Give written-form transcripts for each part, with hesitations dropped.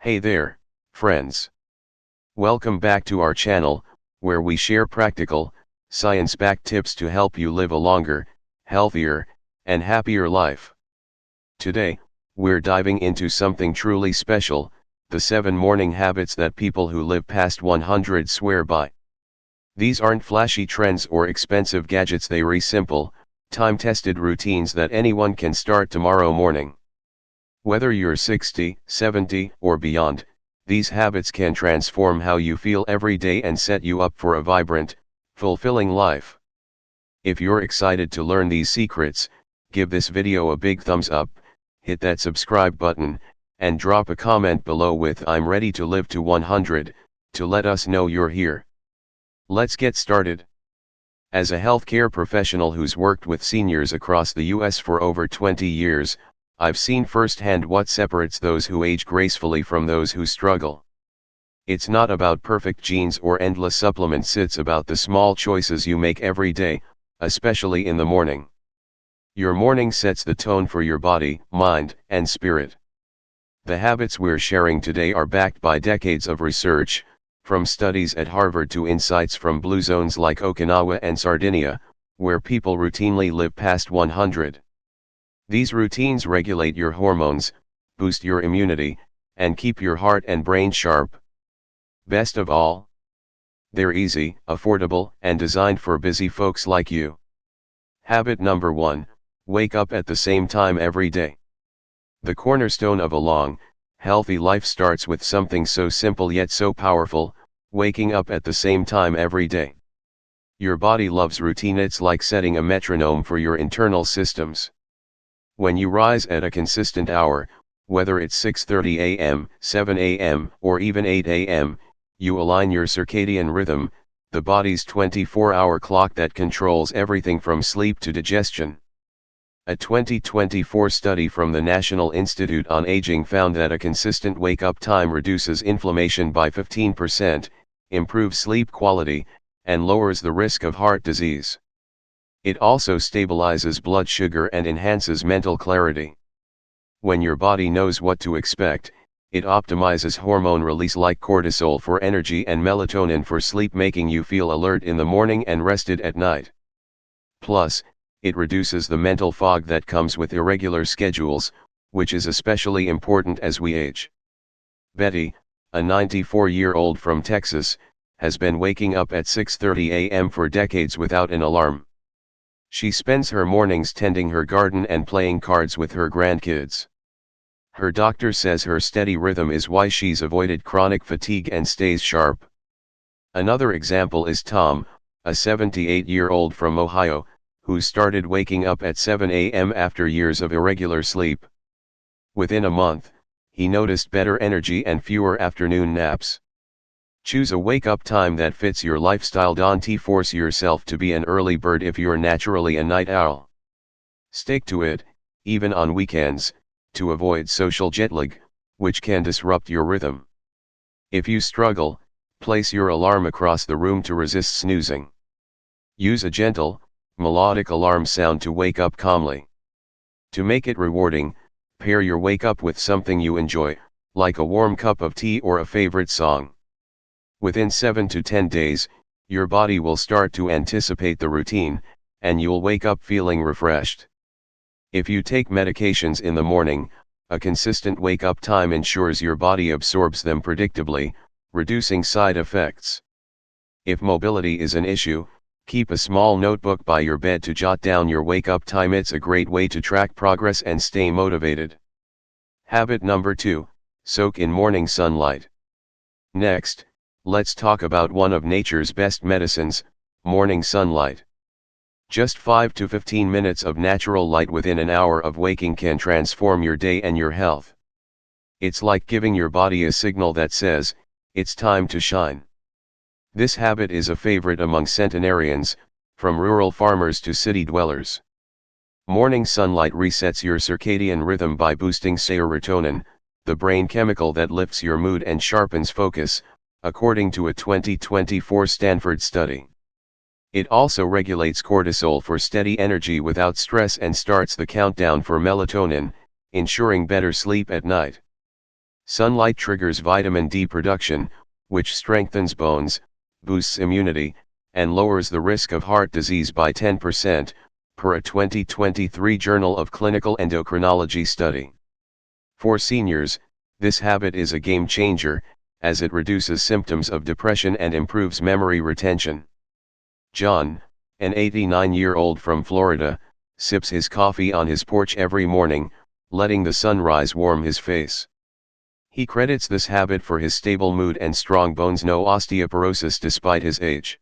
Hey there, friends. Welcome back to our channel, where we share practical, science-backed tips to help you live a longer, healthier, and happier life. Today, we're diving into something truly special, the 7 morning habits that people who live past 100 swear by. These aren't flashy trends or expensive gadgets, they're simple, time-tested routines that anyone can start tomorrow morning. Whether you're 60, 70, or beyond, these habits can transform how you feel every day and set you up for a vibrant, fulfilling life. If you're excited to learn these secrets, give this video a big thumbs up, hit that subscribe button, and drop a comment below with "I'm ready to live to 100, to let us know you're here. Let's get started. As a healthcare professional who's worked with seniors across the US for over 20 years, I've seen firsthand what separates those who age gracefully from those who struggle. It's not about perfect genes or endless supplements, it's about the small choices you make every day, especially in the morning. Your morning sets the tone for your body, mind, and spirit. The habits we're sharing today are backed by decades of research, from studies at Harvard to insights from blue zones like Okinawa and Sardinia, where people routinely live past 100. These routines regulate your hormones, boost your immunity, and keep your heart and brain sharp. Best of all, they're easy, affordable, and designed for busy folks like you. Habit number 1, wake up at the same time every day. The cornerstone of a long, healthy life starts with something so simple yet so powerful, waking up at the same time every day. Your body loves routine, it's like setting a metronome for your internal systems. When you rise at a consistent hour, whether it's 6:30 a.m., 7 a.m., or even 8 a.m., you align your circadian rhythm, the body's 24-hour clock that controls everything from sleep to digestion. A 2024 study from the National Institute on Aging found that a consistent wake-up time reduces inflammation by 15%, improves sleep quality, and lowers the risk of heart disease. It also stabilizes blood sugar and enhances mental clarity. When your body knows what to expect, it optimizes hormone release like cortisol for energy and melatonin for sleep, making you feel alert in the morning and rested at night. Plus, it reduces the mental fog that comes with irregular schedules, which is especially important as we age. Betty, a 94-year-old from Texas, has been waking up at 6:30 a.m. for decades without an alarm. She spends her mornings tending her garden and playing cards with her grandkids. Her doctor says her steady rhythm is why she's avoided chronic fatigue and stays sharp. Another example is Tom, a 78-year-old from Ohio, who started waking up at 7 a.m. after years of irregular sleep. Within a month, he noticed better energy and fewer afternoon naps. Choose a wake-up time that fits your lifestyle. Don't force yourself to be an early bird if you're naturally a night owl. Stick to it, even on weekends, to avoid social jet lag, which can disrupt your rhythm. If you struggle, place your alarm across the room to resist snoozing. Use a gentle, melodic alarm sound to wake up calmly. To make it rewarding, pair your wake-up with something you enjoy, like a warm cup of tea or a favorite song. Within 7 to 10 days, your body will start to anticipate the routine, and you'll wake up feeling refreshed. If you take medications in the morning, a consistent wake-up time ensures your body absorbs them predictably, reducing side effects. If mobility is an issue, keep a small notebook by your bed to jot down your wake-up time. It's a great way to track progress and stay motivated. Habit number 2, soak in morning sunlight. Next, let's talk about one of nature's best medicines, morning sunlight. Just 5 to 15 minutes of natural light within an hour of waking can transform your day and your health. It's like giving your body a signal that says, it's time to shine. This habit is a favorite among centenarians, from rural farmers to city dwellers. Morning sunlight resets your circadian rhythm by boosting serotonin, the brain chemical that lifts your mood and sharpens focus, according to a 2024 Stanford study. It also regulates cortisol for steady energy without stress and starts the countdown for melatonin, ensuring better sleep at night. Sunlight triggers vitamin D production, which strengthens bones, boosts immunity, and lowers the risk of heart disease by 10%, per a 2023 Journal of Clinical Endocrinology study. For seniors, this habit is a game changer, as it reduces symptoms of depression and improves memory retention. John, an 89-year-old from Florida, sips his coffee on his porch every morning, letting the sunrise warm his face. He credits this habit for his stable mood and strong bones, no osteoporosis despite his age.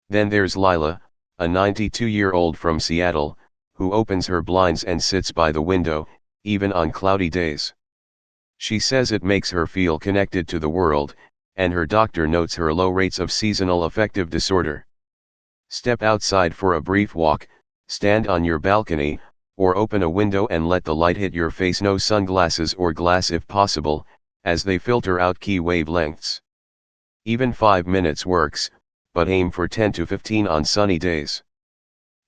Then there's Lila, a 92-year-old from Seattle, who opens her blinds and sits by the window, even on cloudy days. She says it makes her feel connected to the world, and her doctor notes her low rates of seasonal affective disorder. Step outside for a brief walk, stand on your balcony, or open a window and let the light hit your face. No sunglasses or glass if possible, as they filter out key wavelengths. Even 5 minutes works, but aim for 10 to 15 on sunny days.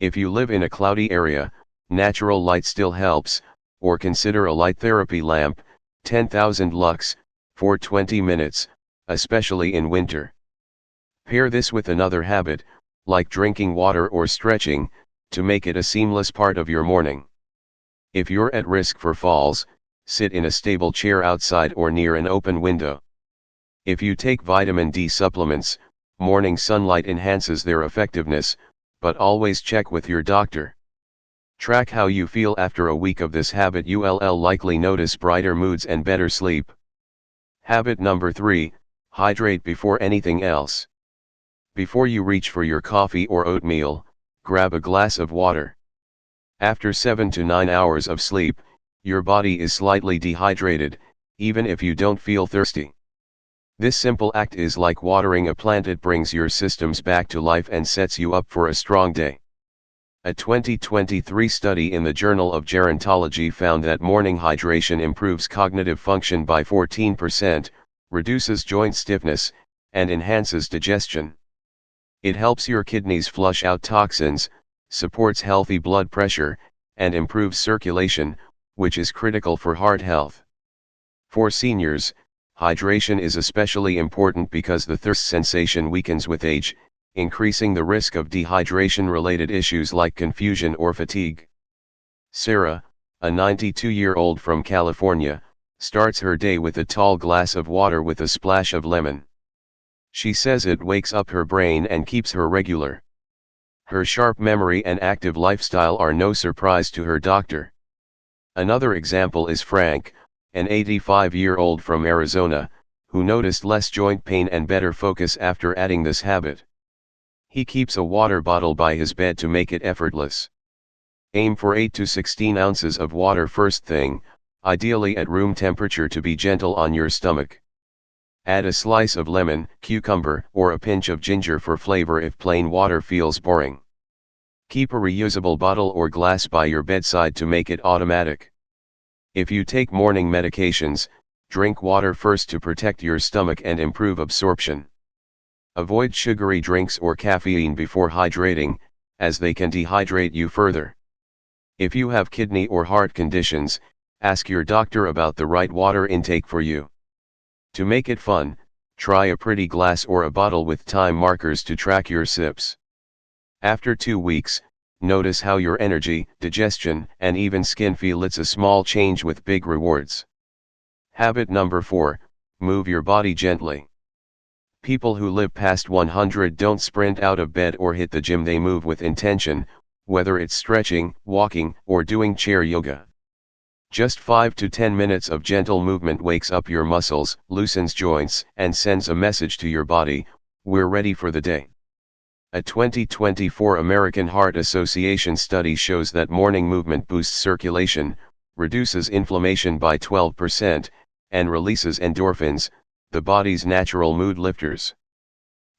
If you live in a cloudy area, natural light still helps, or consider a light therapy lamp, 10,000 lux, for 20 minutes, especially in winter. Pair this with another habit, like drinking water or stretching, to make it a seamless part of your morning. If you're at risk for falls, sit in a stable chair outside or near an open window. If you take vitamin D supplements, morning sunlight enhances their effectiveness, but always check with your doctor. Track how you feel after a week of this habit. You'll likely notice brighter moods and better sleep. Habit number 3, hydrate before anything else. Before you reach for your coffee or oatmeal, grab a glass of water. After 7 to 9 hours of sleep, your body is slightly dehydrated, even if you don't feel thirsty. This simple act is like watering a plant. It brings your systems back to life and sets you up for a strong day. A 2023 study in the Journal of Gerontology found that morning hydration improves cognitive function by 14%, reduces joint stiffness, and enhances digestion. It helps your kidneys flush out toxins, supports healthy blood pressure, and improves circulation, which is critical for heart health. For seniors, hydration is especially important because the thirst sensation weakens with age, increasing the risk of dehydration-related issues like confusion or fatigue. Sarah, a 92-year-old from California, starts her day with a tall glass of water with a splash of lemon. She says it wakes up her brain and keeps her regular. Her sharp memory and active lifestyle are no surprise to her doctor. Another example is Frank, an 85-year-old from Arizona, who noticed less joint pain and better focus after adding this habit. He keeps a water bottle by his bed to make it effortless. Aim for 8 to 16 ounces of water first thing, ideally at room temperature to be gentle on your stomach. Add a slice of lemon, cucumber, or a pinch of ginger for flavor if plain water feels boring. Keep a reusable bottle or glass by your bedside to make it automatic. If you take morning medications, drink water first to protect your stomach and improve absorption. Avoid sugary drinks or caffeine before hydrating, as they can dehydrate you further. If you have kidney or heart conditions, ask your doctor about the right water intake for you. To make it fun, try a pretty glass or a bottle with time markers to track your sips. After 2 weeks, notice how your energy, digestion, and even skin feel. It's a small change with big rewards. Habit number 4, move your body gently. People who live past 100 don't sprint out of bed or hit the gym. They move with intention, whether it's stretching, walking, or doing chair yoga. Just 5 to 10 minutes of gentle movement wakes up your muscles, loosens joints, and sends a message to your body, we're ready for the day. A 2024 American Heart Association study shows that morning movement boosts circulation, reduces inflammation by 12%, and releases endorphins, the body's natural mood lifters.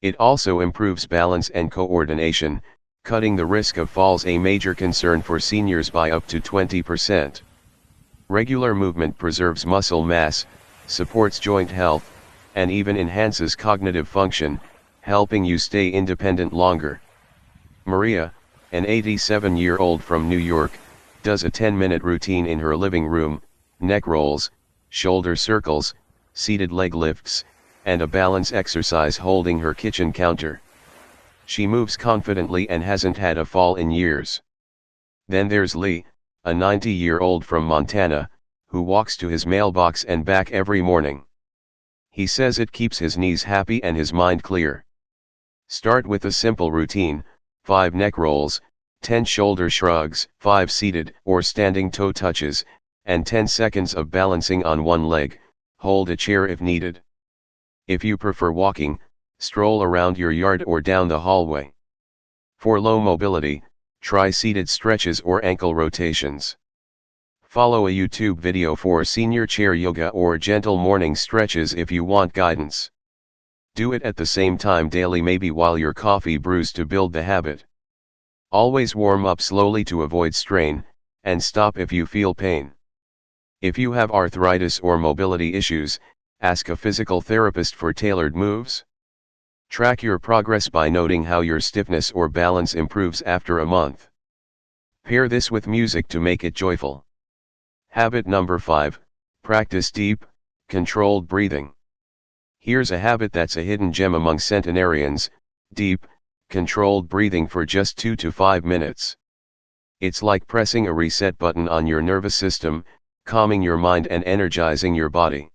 It also improves balance and coordination, cutting the risk of falls, a major concern for seniors, by up to 20%. Regular movement preserves muscle mass, supports joint health, and even enhances cognitive function, helping you stay independent longer. Maria, an 87-year-old from New York, does a 10-minute routine in her living room: neck rolls, shoulder circles, seated leg lifts, and a balance exercise holding her kitchen counter. She moves confidently and hasn't had a fall in years. Then there's Lee, a 90-year-old from Montana, who walks to his mailbox and back every morning. He says it keeps his knees happy and his mind clear. Start with a simple routine: 5 neck rolls, 10 shoulder shrugs, 5 seated or standing toe touches, and 10 seconds of balancing on one leg. Hold a chair if needed. If you prefer walking, stroll around your yard or down the hallway. For low mobility, try seated stretches or ankle rotations. Follow a YouTube video for senior chair yoga or gentle morning stretches if you want guidance. Do it at the same time daily, maybe while your coffee brews, to build the habit. Always warm up slowly to avoid strain, and stop if you feel pain. If you have arthritis or mobility issues, ask a physical therapist for tailored moves. Track your progress by noting how your stiffness or balance improves after a month. Pair this with music to make it joyful. Habit number 5, practice deep, controlled breathing. Here's a habit that's a hidden gem among centenarians: deep, controlled breathing for just 2 to 5 minutes. It's like pressing a reset button on your nervous system, calming your mind and energizing your body.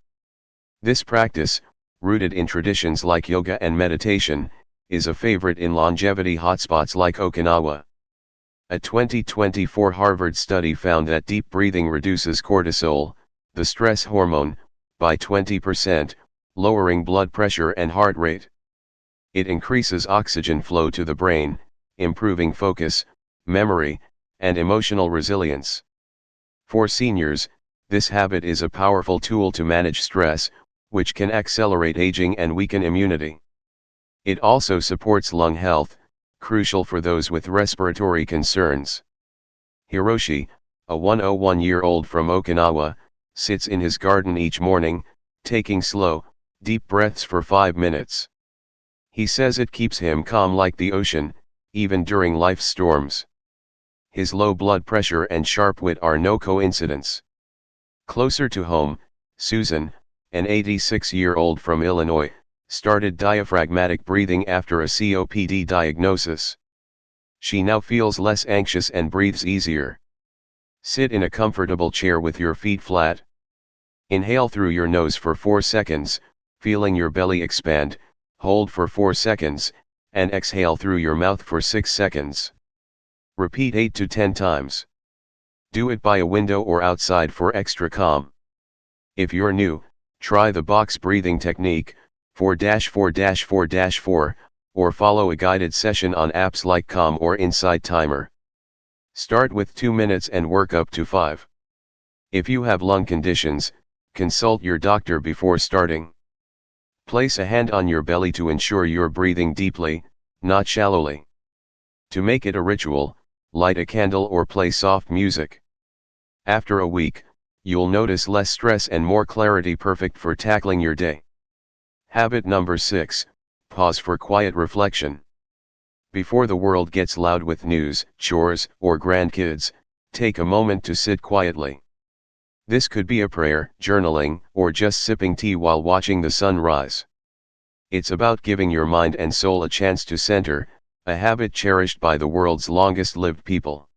This practice, rooted in traditions like yoga and meditation, is a favorite in longevity hotspots like Okinawa. A 2024 Harvard study found that deep breathing reduces cortisol, the stress hormone, by 20%, lowering blood pressure and heart rate. It increases oxygen flow to the brain, improving focus, memory, and emotional resilience. For seniors, this habit is a powerful tool to manage stress, which can accelerate aging and weaken immunity. It also supports lung health, crucial for those with respiratory concerns. Hiroshi, a 101-year-old from Okinawa, sits in his garden each morning, taking slow, deep breaths for 5 minutes. He says it keeps him calm like the ocean, even during life's storms. His low blood pressure and sharp wit are no coincidence. Closer to home, Susan, an 86-year-old from Illinois, started diaphragmatic breathing after a COPD diagnosis. She now feels less anxious and breathes easier. Sit in a comfortable chair with your feet flat. Inhale through your nose for 4 seconds, feeling your belly expand, hold for 4 seconds, and exhale through your mouth for 6 seconds. Repeat 8 to 10 times. Do it by a window or outside for extra calm. If you're new, try the box breathing technique, 4-4-4-4, or follow a guided session on apps like Calm or Insight Timer. Start with 2 minutes and work up to 5. If you have lung conditions, consult your doctor before starting. Place a hand on your belly to ensure you're breathing deeply, not shallowly. To make it a ritual, light a candle or play soft music. After a week, you'll notice less stress and more clarity, perfect for tackling your day. Habit number 6, pause for quiet reflection. Before the world gets loud with news, chores, or grandkids, take a moment to sit quietly. This could be a prayer, journaling, or just sipping tea while watching the sun rise. It's about giving your mind and soul a chance to center, a habit cherished by the world's longest-lived people.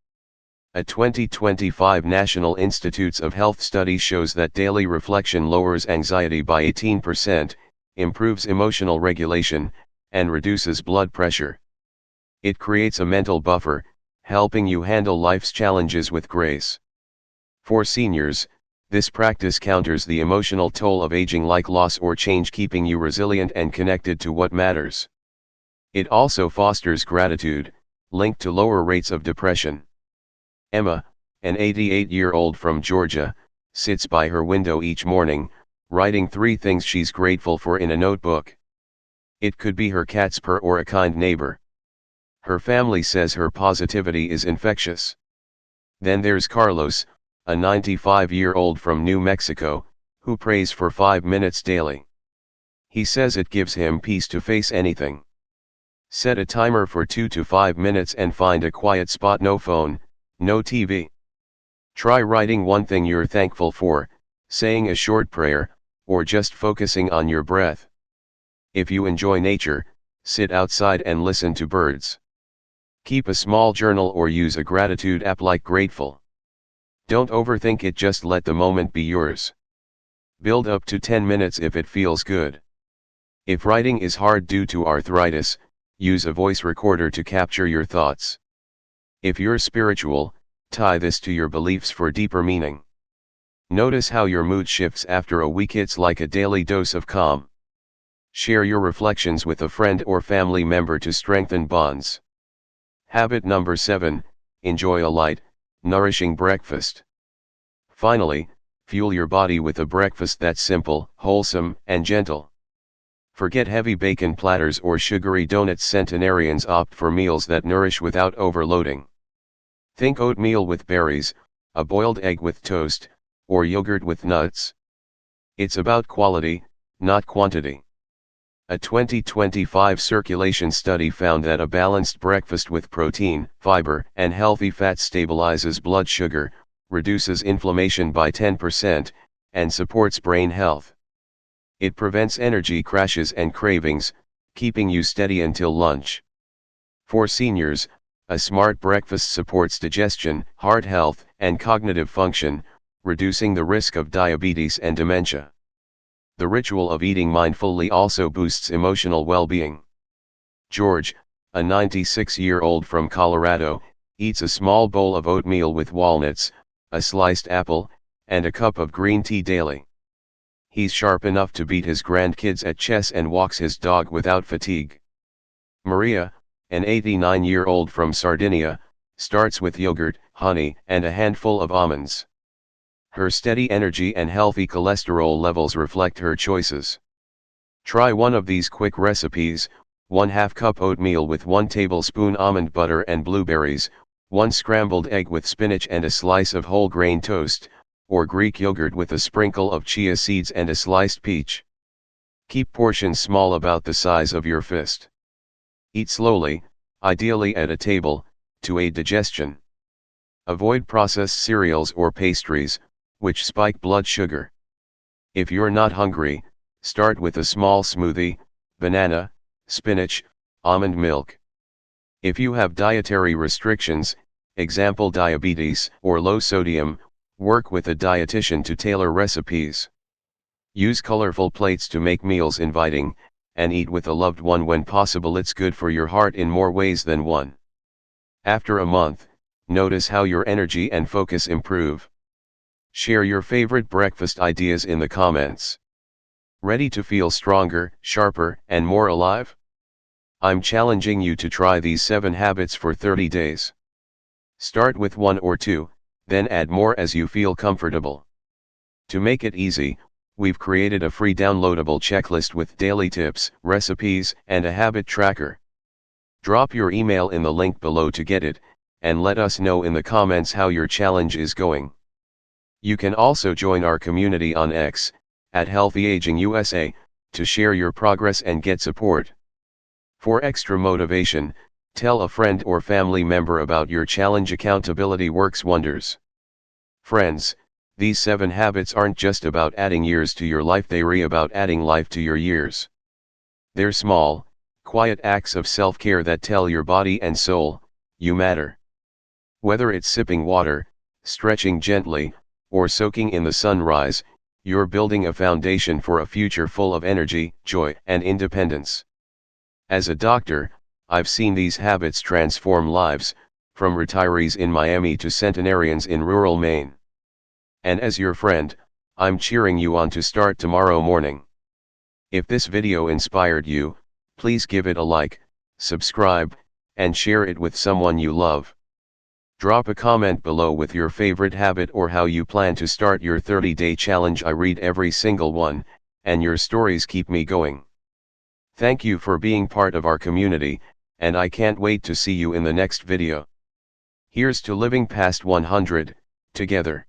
A 2025 National Institutes of Health study shows that daily reflection lowers anxiety by 18%, improves emotional regulation, and reduces blood pressure. It creates a mental buffer, helping you handle life's challenges with grace. For seniors, this practice counters the emotional toll of aging, like loss or change, keeping you resilient and connected to what matters. It also fosters gratitude, linked to lower rates of depression. Emma, an 88-year-old from Georgia, sits by her window each morning, writing 3 things she's grateful for in a notebook. It could be her cat's purr or a kind neighbor. Her family says her positivity is infectious. Then there's Carlos, a 95-year-old from New Mexico, who prays for 5 minutes daily. He says it gives him peace to face anything. Set a timer for 2 to 5 minutes and find a quiet spot, no phone, no TV. Try writing one thing you're thankful for, saying a short prayer, or just focusing on your breath. If you enjoy nature, sit outside and listen to birds. Keep a small journal or use a gratitude app like Grateful. Don't overthink it, just let the moment be yours. Build up to 10 minutes if it feels good. If writing is hard due to arthritis, use a voice recorder to capture your thoughts. If you're spiritual, tie this to your beliefs for deeper meaning. Notice how your mood shifts after a week. It's like a daily dose of calm. Share your reflections with a friend or family member to strengthen bonds. Habit number 7, enjoy a light, nourishing breakfast. Finally, fuel your body with a breakfast that's simple, wholesome, and gentle. Forget heavy bacon platters or sugary donuts. Centenarians opt for meals that nourish without overloading. Think oatmeal with berries, a boiled egg with toast, or yogurt with nuts. It's about quality, not quantity. A 2025 circulation study found that a balanced breakfast with protein, fiber, and healthy fat stabilizes blood sugar, reduces inflammation by 10%, and supports brain health. It prevents energy crashes and cravings, keeping you steady until lunch. For seniors, a smart breakfast supports digestion, heart health, and cognitive function, reducing the risk of diabetes and dementia. The ritual of eating mindfully also boosts emotional well-being. George, a 96-year-old from Colorado, eats a small bowl of oatmeal with walnuts, a sliced apple, and a cup of green tea daily. He's sharp enough to beat his grandkids at chess and walks his dog without fatigue. Maria, an 89-year-old from Sardinia, starts with yogurt, honey, and a handful of almonds. Her steady energy and healthy cholesterol levels reflect her choices. Try one of these quick recipes: 1/2 cup oatmeal with 1 tablespoon almond butter and blueberries, 1 scrambled egg with spinach and a slice of whole grain toast, or Greek yogurt with a sprinkle of chia seeds and a sliced peach. Keep portions small, about the size of your fist. Eat slowly, ideally at a table, to aid digestion. Avoid processed cereals or pastries, which spike blood sugar. If you're not hungry, start with a small smoothie: banana, spinach, almond milk. If you have dietary restrictions, example diabetes or low sodium, work with a dietitian to tailor recipes. Use colorful plates to make meals inviting, and eat with a loved one when possible. It's good for your heart in more ways than one. After a month, notice how your energy and focus improve. Share your favorite breakfast ideas in the comments. Ready to feel stronger, sharper, and more alive? I'm challenging you to try these 7 habits for 30 days. Start with 1 or 2, then add more as you feel comfortable. To make it easy, we've created a free downloadable checklist with daily tips, recipes, and a habit tracker. Drop your email in the link below to get it, and let us know in the comments how your challenge is going. You can also join our community on X, at Healthy Aging USA, to share your progress and get support. For extra motivation, tell a friend or family member about your challenge. Accountability works wonders. Friends, these 7 habits aren't just about adding years to your life, they're about adding life to your years. They're small, quiet acts of self-care that tell your body and soul, you matter. Whether it's sipping water, stretching gently, or soaking in the sunrise, you're building a foundation for a future full of energy, joy, and independence. As a doctor, I've seen these habits transform lives, from retirees in Miami to centenarians in rural Maine. And as your friend, I'm cheering you on to start tomorrow morning. If this video inspired you, please give it a like, subscribe, and share it with someone you love. Drop a comment below with your favorite habit or how you plan to start your 30-day challenge. I read every single one, and your stories keep me going. Thank you for being part of our community, and I can't wait to see you in the next video. Here's to living past 100, together.